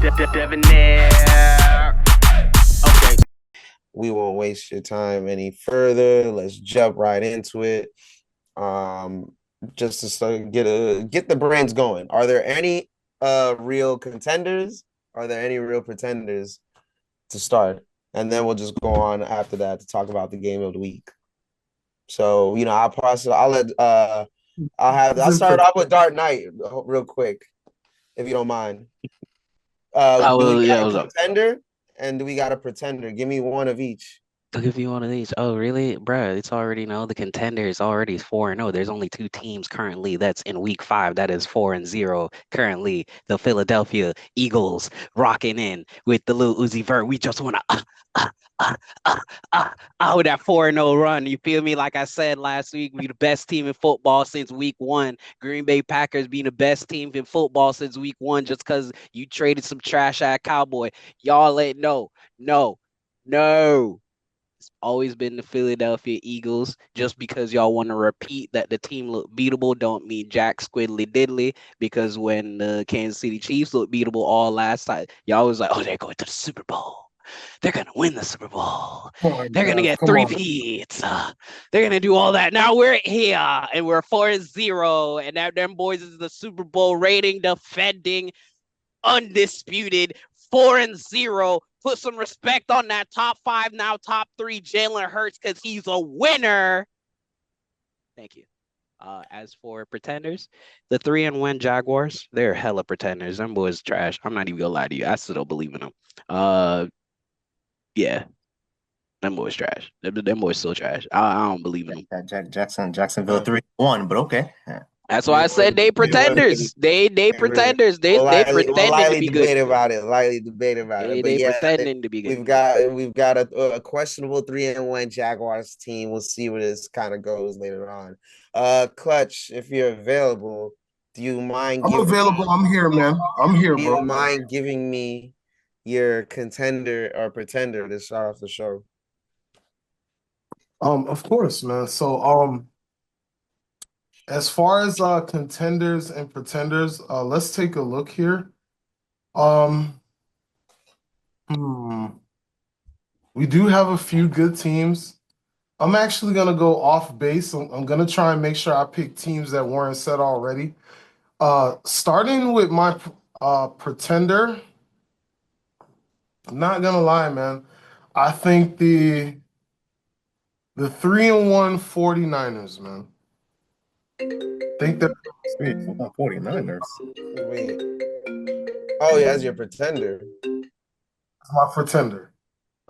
Debonair. Okay. We won't waste your time any further. Let's jump right into it. Just to start, get the brains going. Are there any real contenders? Are there any real pretenders to start? And then we'll just go on after that to talk about the game of the week. So, I'll start off with Dark Knight real quick, if you don't mind. Do we Yeah, got a what's up? contender and do we got a pretender? Give me one of each. I'll give you one of these. Oh, really? Bruh, it's already the contender is already 4-0. There's only two teams currently that's in week 5 that is 4-0 currently. The Philadelphia Eagles rocking in with the little Uzi Vert. We just want to uh, uh, with that 4-0 run. You feel me? Like I said last week, we the best team in football since week 1. Green Bay Packers being the best team in football since week 1 just because you traded some trash-ass Cowboy. Y'all let no. It's always been the Philadelphia Eagles. Just because y'all want to repeat that the team looked beatable don't mean jack squiddly diddly. Because when the Kansas City Chiefs looked beatable all last time, y'all was like, oh, they're going to the Super Bowl. They're going to win the Super Bowl. They're going to get three peats. They're going to do all that. Now we're here and we're 4-0. And now them boys is the Super Bowl rating defending undisputed 4-0. Put some respect on that top 5, now top 3 Jalen Hurts because he's a winner. Thank you. As for pretenders, the 3-1 Jaguars, they're hella pretenders. Them boys trash. I'm not even gonna lie to you. I still don't believe in them. Yeah, them boys trash. Them boys still trash. I don't believe in them. Jacksonville 3-1, but okay. That's why I said they pretenders. They pretenders. They pretending to be good. Lightly debate about it. But they yeah, pretending to be good. We've got a questionable 3-1 Jaguars team. We'll see where this kind of goes later on. Clutch, if you're available, do you mind? I'm available. I'm here, man. I'm here, bro. Do you mind giving me your contender or pretender to start off the show? Of course, man. So, as far as contenders and pretenders, let's take a look here. Um, we do have a few good teams. I'm actually gonna go off base. I'm gonna try and make sure I pick teams that weren't set already. Starting with my pretender, I'm not gonna lie, man. I think the 3-1 49ers, man. Think they're 49ers. Wait. Oh, yeah, that's your pretender. my pretender.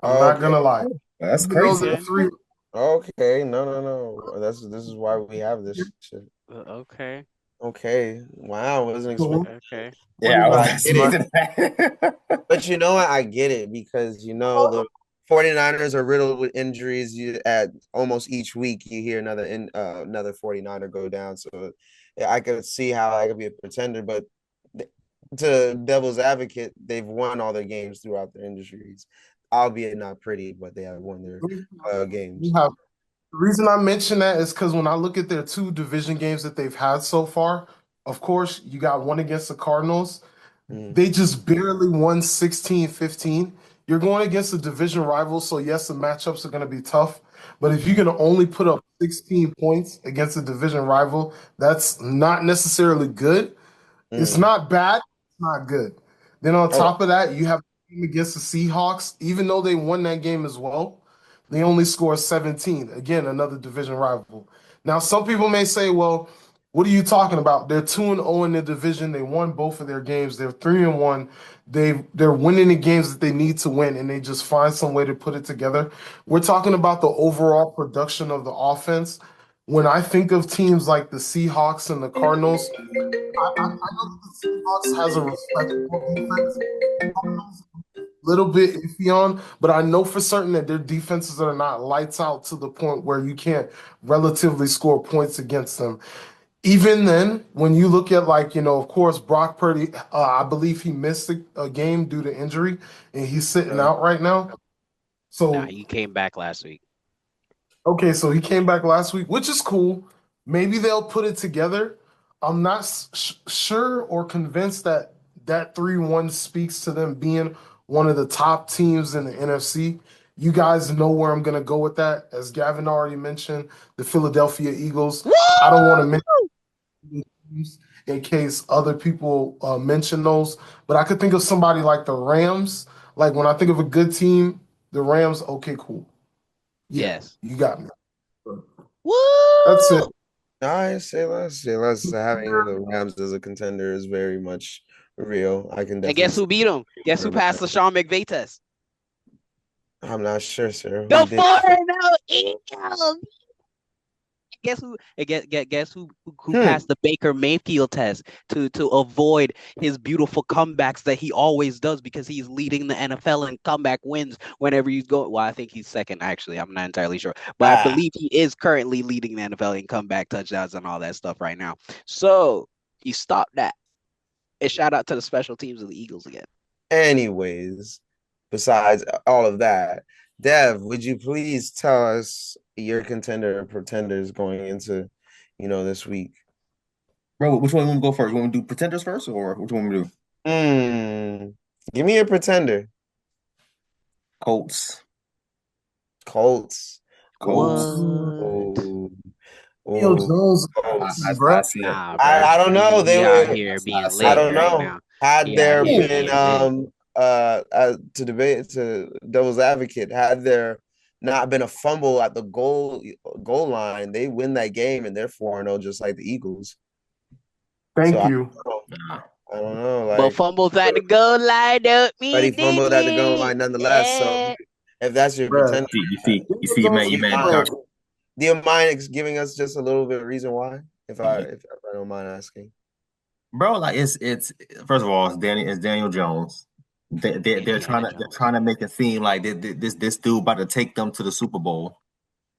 I'm not gonna lie. That's Even though crazy. they're three, Okay, no. This is why we have this shit. Okay. Okay. Wow, wasn't expecting. Okay. Yeah, I get it. But you know what? I get it because the 49ers are riddled with injuries. At almost each week you hear another 49er go down. So yeah, I could see how I could be a pretender, but to devil's advocate, they've won all their games throughout their injuries. Albeit not pretty, but they have won their games. the reason I mention that is because when I look at their 2 division games that they've had so far, of course, you got one against the Cardinals. They just barely won 16-15. You're going against a division rival, so yes, the matchups are going to be tough. But if you're going to only put up 16 points against a division rival, that's not necessarily good. It's not bad, it's not good. Then on top of that, you have a game against the Seahawks. Even though they won that game as well, they only scored 17. Again, another division rival. Now, some people may say, well, what are you talking about? They're 2-0 in the division. They won both of their games. They're 3-1. They're winning the games that they need to win, and they just find some way to put it together. We're talking about the overall production of the offense. When I think of teams like the Seahawks and the Cardinals, I know the Seahawks has a respectable defense. Little bit iffy on, but I know for certain that their defenses are not lights out to the point where you can't relatively score points against them. Even then, when you look at of course, Brock Purdy, I believe he missed a game due to injury, and he's sitting out right now. So he came back last week. Okay, so he came back last week, which is cool. Maybe they'll put it together. I'm not sure or convinced that that 3-1 speaks to them being one of the top teams in the NFC. You guys know where I'm going to go with that. As Gavin already mentioned, the Philadelphia Eagles. I don't want to mention the teams in case other people mention those, but I could think of somebody like the Rams. Like when I think of a good team, the Rams, okay, cool. Yeah, Yes. you got me. Woo! That's it. I say less. Having the Rams as a contender is very much real. I can And definitely. guess who beat him? Guess who passed the Sean McVay test? I'm not sure, sir. The Who did? 4-0 Eagles. Guess who? Guess who passed the Baker Mayfield test to avoid his beautiful comebacks that he always does because he's leading the NFL in comeback wins whenever he's going. Well, I think he's second actually. I'm not entirely sure, but I believe he is currently leading the NFL in comeback touchdowns and all that stuff right now. So he stopped that. And shout out to the special teams of the Eagles again. Anyways, besides all of that, Dev, would you please tell us your contender and pretenders going into, this week? Bro, which one you want to go first? You want to do pretenders first, or which one we do? Give me a pretender. Colts. Colts. Daniel Oh, Jones, I see it. Nah, bro. I don't know. They We were out here being I lit I don't right know. now. Had Yeah, there he been being to debate to devil's advocate, had there not been a fumble at the goal line, they win that game and they're 4-0 just like the Eagles. Thank So you. I don't know. But Like, fumbles at the goal line don't but he mean fumbled at the goal line nonetheless. So if that's your Bruh. pretender, You see, man, you man, Doctor. do you mind giving us just a little bit of reason why? If I don't mind asking. Bro, like it's first of all, it's Daniel Jones. They're trying to make it seem like this dude about to take them to the Super Bowl.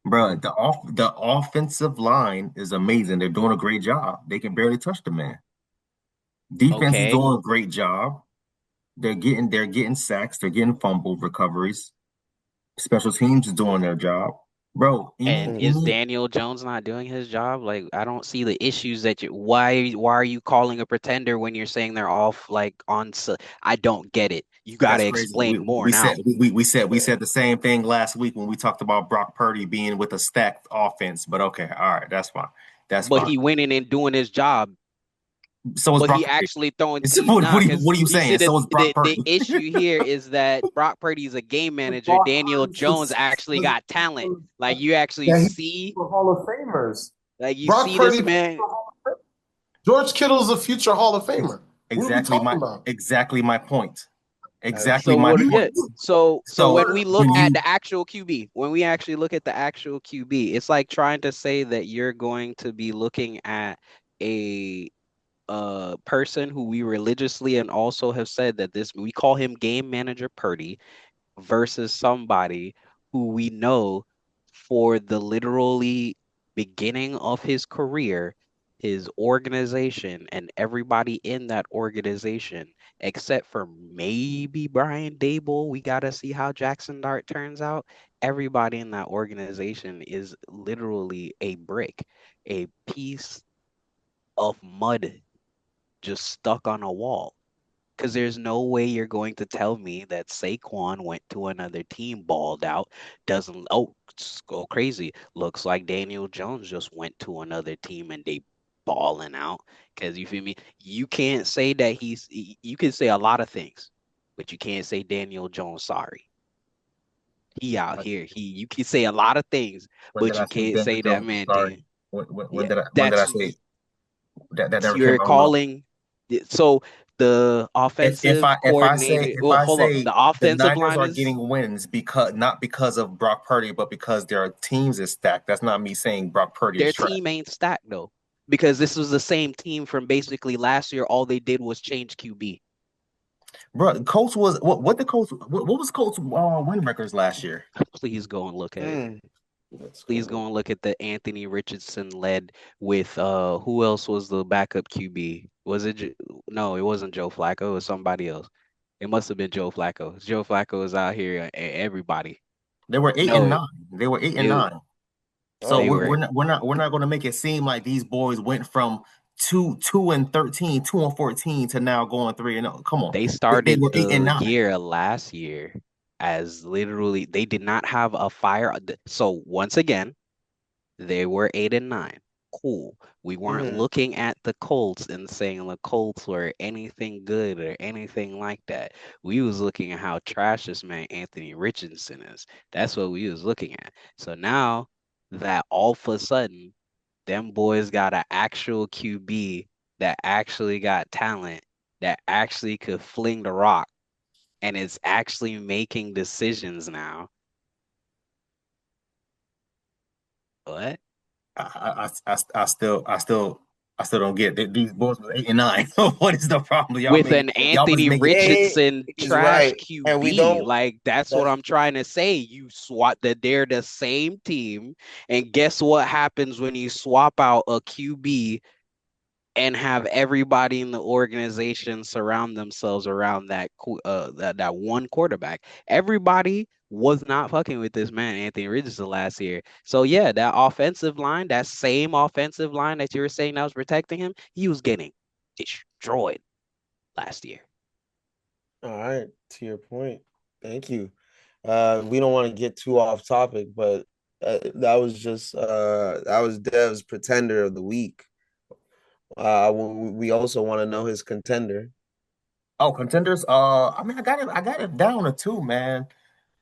Bro, the offensive line is amazing. They're doing a great job. They can barely touch the man. Defense is doing a great job. They're getting sacks. They're getting fumble recoveries. Special teams is doing their job, bro. And is Daniel Jones not doing his job? Like, I don't see the issues that you. Why are you calling a pretender when you're saying they're off? Like I don't get it. You got to explain more now. We said the same thing last week when we talked about Brock Purdy being with a stacked offense. But okay, all right, that's fine. But he went in and doing his job. So but he actually throwing. What are you saying? So is Brock Purdy. The issue here is that Brock Purdy's a game manager. Daniel Jones actually got talent. Like you actually see Hall of Famers. Like you Brock see Purdy, this man. George Kittle's a future Hall of Famer. Exactly my point. So when we look at the actual QB, when we actually look at the actual QB, it's like trying to say that you're going to be looking at a person who we religiously and also have said that we call him game manager Purdy versus somebody who we know for the literally beginning of his career, his organization and everybody in that organization, except for maybe Brian Dable, we got to see how Jackson Dart turns out. Everybody in that organization is literally a brick, a piece of mud just stuck on a wall. Because there's no way you're going to tell me that Saquon went to another team, balled out, doesn't go crazy. Looks like Daniel Jones just went to another team and they balling out. Because you feel me? You can't say that you can say a lot of things, but you can't say Daniel Jones sorry. He out here. You can say a lot of things, but you can't say that man. When did I say that? You're calling. So the offensive coordinator. The offensive line are getting wins not because of Brock Purdy, but because their teams is stacked. That's not me saying Brock Purdy. Their team ain't stacked though, because this was the same team from basically last year. All they did was change QB. Bro, Colts was what was Colts win records last year? Please go and look at it. Please go and look at the Anthony Richardson led with who else was the backup QB? Was it no? It wasn't Joe Flacco. It was somebody else. It must have been Joe Flacco. Joe Flacco was out here. Everybody. They were 8-9. They were 8-9. So we're not going to make it seem like these boys went from 2-13, 2-14 to now going 3-0. Come on. They They started were the 8-9. year last year as literally they did not have a fire. So once again, they were 8-9. Cool. We weren't Mhm. looking at the Colts and saying the Colts were anything good or anything like that. We was looking at how trash this man Anthony Richardson is. That's what we was looking at. So now that all of a sudden them boys got an actual QB that actually got talent, that actually could fling the rock, and is actually making decisions now. What? I still don't get it. These boys were 8-9. What is the problem? With an Y'all was Anthony making Richardson He's trash right. And we QB. don't Like that's what that's I'm trying to say. You swap that they're the same team, and guess what happens when you swap out a QB and have everybody in the organization surround themselves around that one quarterback. Everybody was not fucking with this man, Anthony Richardson, last year. So yeah, that offensive line, that same offensive line that you were saying that was protecting him, he was getting destroyed last year. all right. To your point. Thank you. We don't want to get too off topic, but that was Dev's pretender of the week. We also want to know his contender. Oh, contenders. I mean, I got it down to two, man.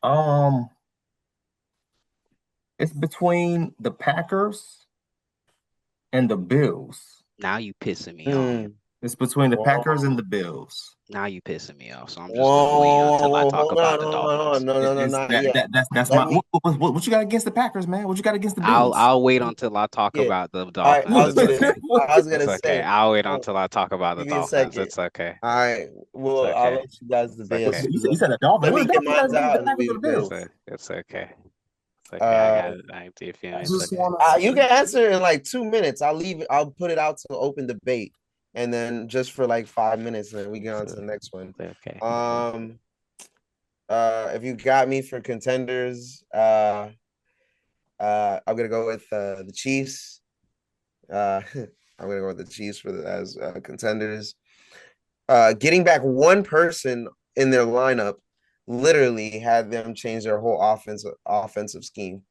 Um, it's between the Packers and the Bills. Now you pissing me off. Mm. It's between the Packers and Whoa. the Bills. Now you pissing me off. So I'm just gonna wait until I Whoa, talk hold about on, the hold on, hold Dolphins. on. No, no, no, It's not that yet. that that's Let my me what you got against the Packers, man? What you got against the I'll Bills? I'll wait until I talk yeah. about the All right, Dolphins. It's okay. I was It's gonna okay. say, I'll wait oh, until I talk about the give me a Dolphins. second. It's okay. All right. It's Well, I'll okay. let you guys It's debate okay. as soon as You said the Dolphins. let What me the get Dolphins got mine against the out and Packers we or the good. It's Bills? a, it's okay. It's okay. Uh, I do you feel I it's just okay. want to you say, can answer in like 2 minutes. I'll leave it. I'll put it out to open debate, and then just for like 5 minutes, and then we get on to So the next one. it's okay. If you got me for contenders, I'm gonna go with the Chiefs. I'm gonna go with the Chiefs as contenders. Getting back one person in their lineup literally had them change their whole offensive scheme.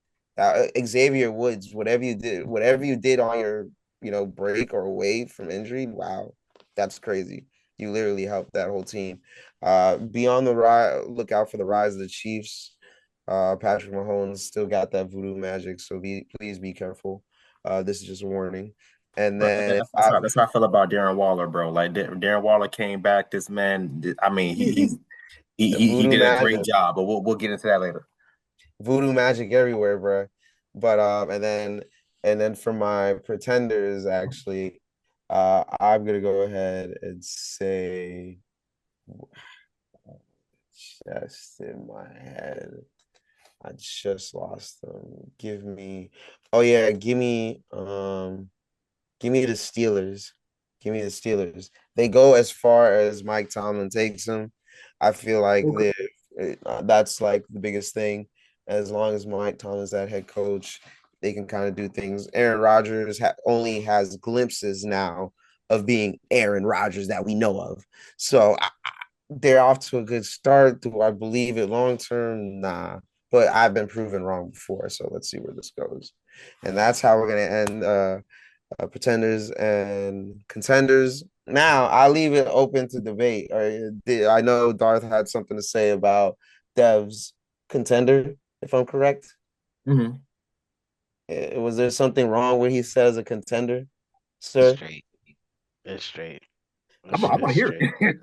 Xavier Woods, whatever you did on your break or away from injury, wow, that's crazy. You literally helped that whole team. Be on the look out for the rise of the Chiefs. Patrick Mahomes still got that voodoo magic, so please be careful. This is just a warning. And Bro, then if that's how I feel about Darren Waller, bro. Like Darren Waller came back. This man, I mean, he voodoo did a great magic, job. But we'll get into that later. voodoo magic everywhere, bro. But and then for my pretenders, actually, I'm gonna go ahead and say just in my head. I just lost them. Oh yeah, give me the Steelers. Give me the Steelers. They go as far as Mike Tomlin takes them. I feel like okay, that's like the biggest thing. As long as Mike Tomlin's that head coach, they can kind of do things. Aaron Rodgers only has glimpses now of being Aaron Rodgers that we know of. So they're off to a good start. Do I believe it long term? Nah, but I've been proven wrong before. So let's see where this goes. And that's how we're gonna end pretenders and contenders. Now I'll leave it open to debate. I know Darth had something to say about Dev's contender, if I'm correct. Mm-hmm. Was there something wrong with he said as a contender, It's sir? straight. It's straight. I want to It's hear straight. it.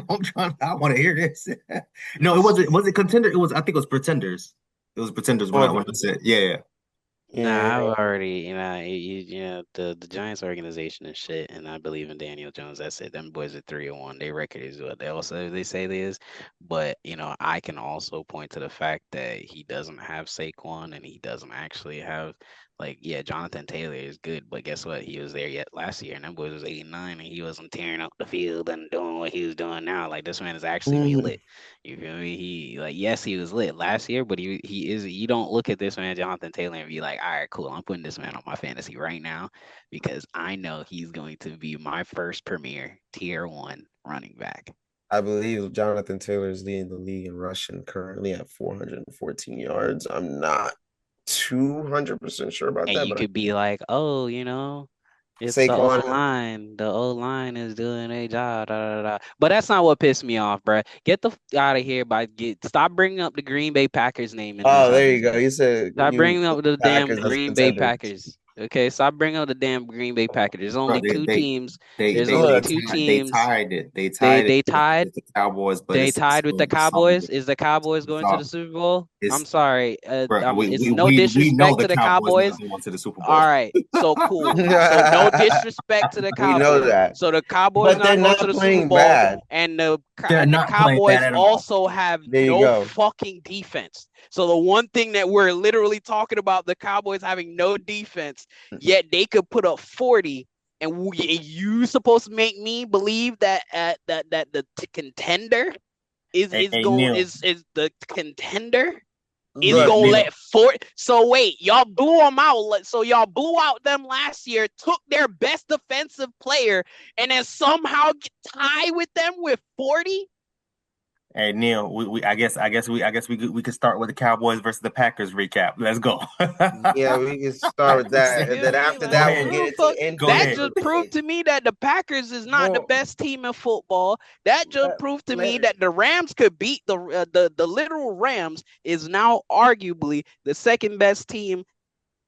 I'm trying. I want to hear this. No, it It's wasn't. straight. Was it contender? It was. I think it was pretenders. It was pretenders when I said, yeah. Nah, Yeah. I've already, the Giants organization and shit, and I believe in Daniel Jones. That's it. Them boys are 3-1. Their record is what they say they is. But I can also point to the fact that he doesn't have Saquon and he doesn't actually have Like, yeah, Jonathan Taylor is good, but guess what? He was there yet last year, and that boy was 89, and he wasn't tearing up the field and doing what he was doing now. Like, this man is actually be lit. You feel me? He like, yes, he was lit last year, but he is. You don't look at this man, Jonathan Taylor, and be like, all right, cool, I'm putting this man on my fantasy right now because I know he's going to be my first premier tier 1 running back. I believe Jonathan Taylor is leading the league in rushing currently at 414 yards. I'm not 200% sure about And that, you but could be like, oh, you know, it's the Saquon. O-line. The O-line is doing a job. Da, da, da. But that's not what pissed me off, bro. Get the out of here stop bringing up the Green Bay Packers name in Oh, this there you go. You said Stop you bringing up the damn Packers as Green Bay contenders. Packers. Okay, stop bringing up the damn Green Bay Packers. There's only two teams. There's They only two they teams. tied it. They They tied tied. with the Cowboys, but They it's tied with the Cowboys. Is the Cowboys going to the all- Super Bowl? it's I'm sorry. bro, It's no we know disrespect the to the Cowboys Cowboys. not going to the Super Bowl. All right, so cool. So no disrespect to the We know Cowboys. that. So the Cowboys But they're not going to not the Super playing Bowl, bad. and the They're not playing Cowboys bad at all. also have There you no go. fucking defense. So the one thing that we're literally talking about, the Cowboys having no defense, yet they could put up 40, and you supposed to make me believe that that the contender is Hey, going Neil. is the contender is Look, gonna Neil. let 40. So wait, y'all blew them out. So y'all blew out them last year, took their best defensive player, and then somehow tie with them with 40. Hey Neil, I guess we could start with the Cowboys versus the Packers recap. Let's go. Yeah, we can start with that, and then after that, we'll get into Go That ahead. just proved to me that the Packers is not the best team in football. That just proved to me that the Rams could beat the literal Rams is now arguably the second best team.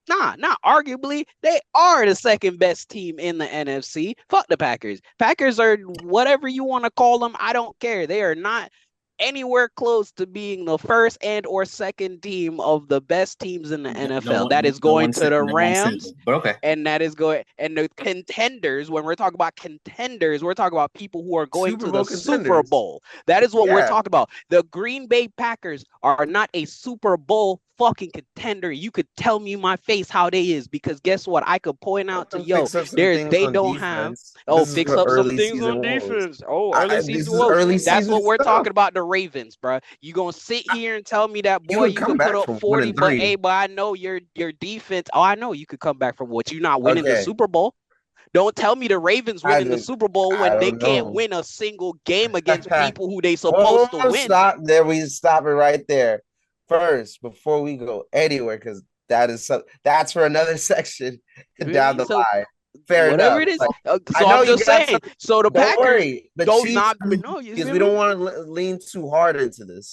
Nah, not arguably. They are the second best team in the NFC. Fuck the Packers. Packers are whatever you want to call them. I don't care. They are not anywhere close to being the first and or second team of the best teams in the NFL. That is going to the Rams, but okay. and that is going and the contenders. When we're talking about contenders, we're talking about people who are going Super to Bowl the Super contenders. Bowl. That is what we're Yeah. talking about. The Green Bay Packers are not a Super Bowl fucking contender. You could tell me my face how they is, because guess what? I could point out to they don't have. Oh, fix up some things on defense. Oh, early season woes. That's what we're talking about. The Ravens, bro. You gonna sit here and tell me that, boy, you could put up 40, but hey, but I know your defense. Oh, I know you could come back from what you not winning the Super Bowl. Don't tell me the Ravens winning the Super Bowl when they can't win a single game against people who they supposed to win. Stop there. We stop it right there. First, before we go anywhere, because that's for another section down the line. Fair whatever enough. it is. So I'm just saying. So the Packers the don't Chiefs, not no. because we don't want to lean too hard into this.